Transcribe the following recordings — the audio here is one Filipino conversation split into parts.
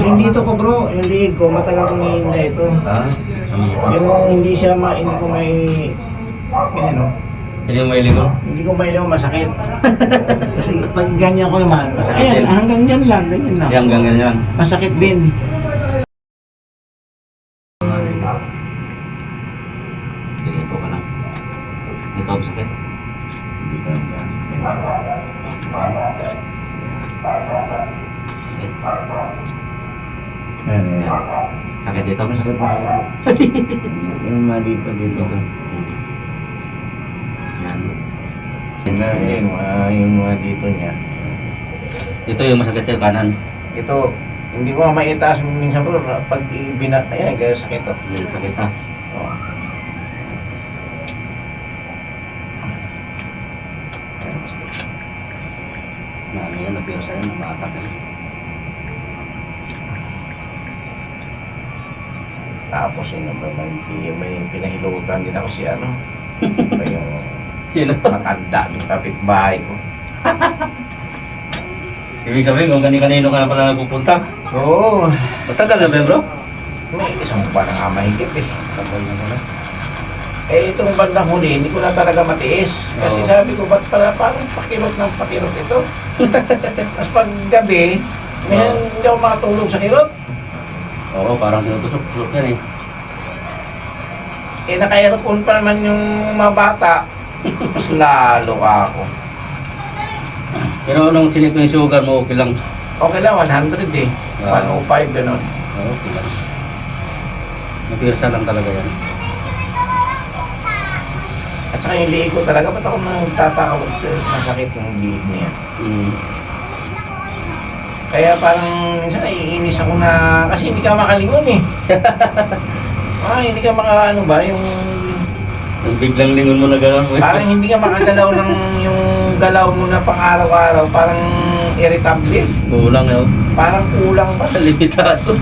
Yung dito ko bro, yung liig ko, matagal kong hihinda ito. Ha? Yung hindi siya hindi ko may, ano, Hindi mo mailigo? hindi ko may masakit. Kasi pag ganyan ko naman, Masakit ayan, din. hanggang dyan lang, ganyan lang. Hanggang ganyan. Masakit din. Sige po ka na. Ito ang sakit. Ayan, ayan. Sakit dito? Masakit pa. Yung mga dito. Dito. Yan. Yung mga dito niya. Ito yung masakit sa kanan. Ito, hindi ko nga maitaas minsan bro, pag binak, ayan, kaya sakit to. Yan, sakit na. Oh. Ano yan, napiro sa'yo, nabatak yan. Tapos yun naman, may pinahilutan din ako si ano, pa yung Sino? matanda ng kapitbahay ko. Ibig sabihin kung kanino ka na pala nagpupunta. Oo, Matagal na ba bro? may isang buwan na nga mahigit eh. Tagal na pala. Eh itong bandang huli, hindi ko na talaga matiis. Kasi Oo. sabi ko, ba't pala parang pakirot ng pakirot ito? Tapos pag gabi, minsan hindi ako makatulog sa kirot. Oo, parang sinutusok yan eh. Eh naka-aircon pa naman yung mga bata. Mas lalo ka ako. Pero nung sinik mo yung sugar mo, okay lang. Okay lang, 100 eh. Ah. 105 gano'n. Oo, okay lang. Napirsa lang talaga yan. At saka yung liig ko talaga, ba't ako nagtataka masakit yung liig niya. Mm. Kaya parang minsan naiinis ako na, kasi hindi ka makalingon eh. Hindi ka ano ba, yung Yung biglang lingon mo na gano'n. parang hindi ka makagalaw ng yung galaw mo na pang araw-araw, parang irritable. Kulang yun. Parang kulang pa. Limitado.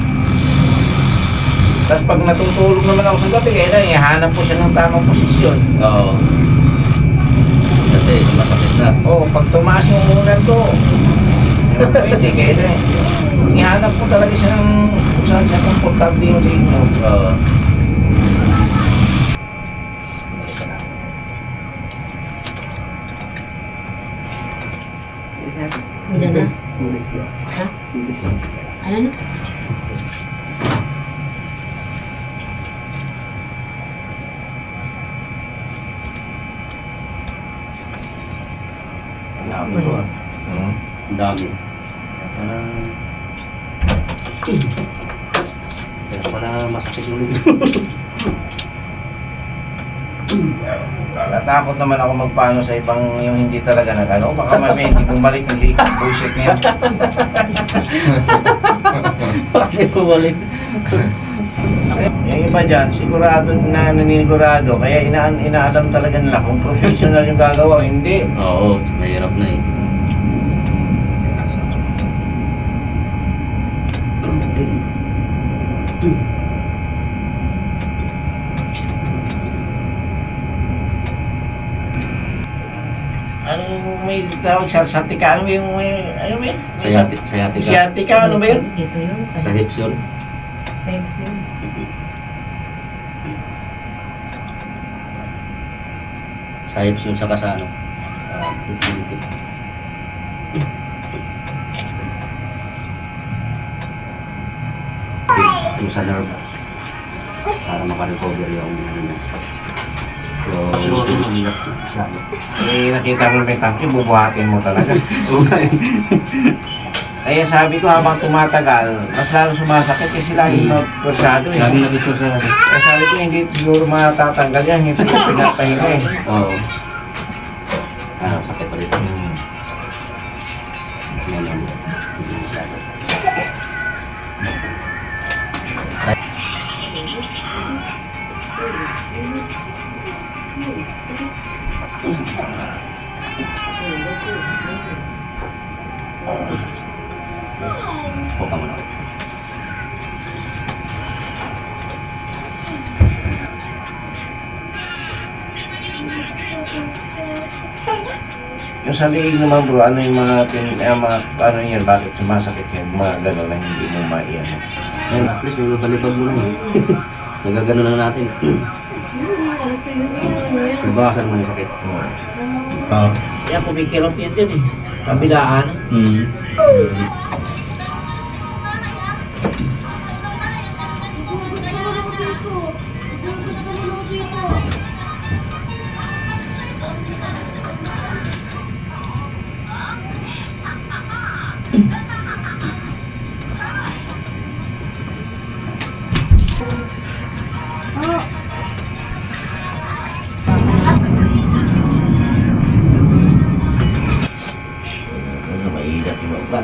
Tapos pag natutulog naman ako sa gabi, kailangan ihanap ko siya ng tamang posisyon. Oo. Kasi masakit na. Pag tumaas yung unan ko, pwede, kailangan. Ihanap ko talaga siya ng kung saan siya komportable yung leg mo. Oo. Udah na? Ha? Ano na? Ang dami ko ah. Ang dami. Parang... Kaya pala masakit yung ligo. Natakot naman ako magpaano sa ibang yung hindi talaga nagano. Baka may hindi bumalik yung leg. Bullshit na yan. Bakit bumalik? Yung iba dyan, sigurado na naninigurado. Kaya inaalam talaga nila kung professional yung gagawa o hindi. Oo, mahirap na eh. Ano yung may tawag sa satika? Ano yung ano ba yun? Sciatica. Sciatica, ano ba yun? Dito yun. Sa hips yun. Sa hips yun. Sa hips yun, saka sa ano. Utility. Yung sa nerve. Para makarecover yung ano niya. Yung siya. Nakita mo may tangki, bubuhatin mo talaga. Kaya sabi ko habang tumatagal, mas lalo sumasakit kasi laging pursado eh. Laging nag-isur sa Kaya sabi ko hindi siguro matatanggal yan, hindi ko pinapahinga eh. Oo. Sakit pa dito. Yan yan. Hindi masyado. Huwag mo na. Yung sa liig naman bro, ano yung mga, ano yan, bakit sumasakit yan, mga gano'n na hindi mo maiyan. Ayun, at least yung palipag mo na yun. Nagagano na natin. Nabawasan mo na yung sakit. Kaya kumikirap yan din eh, kabilaan. Ano, maingat yung mga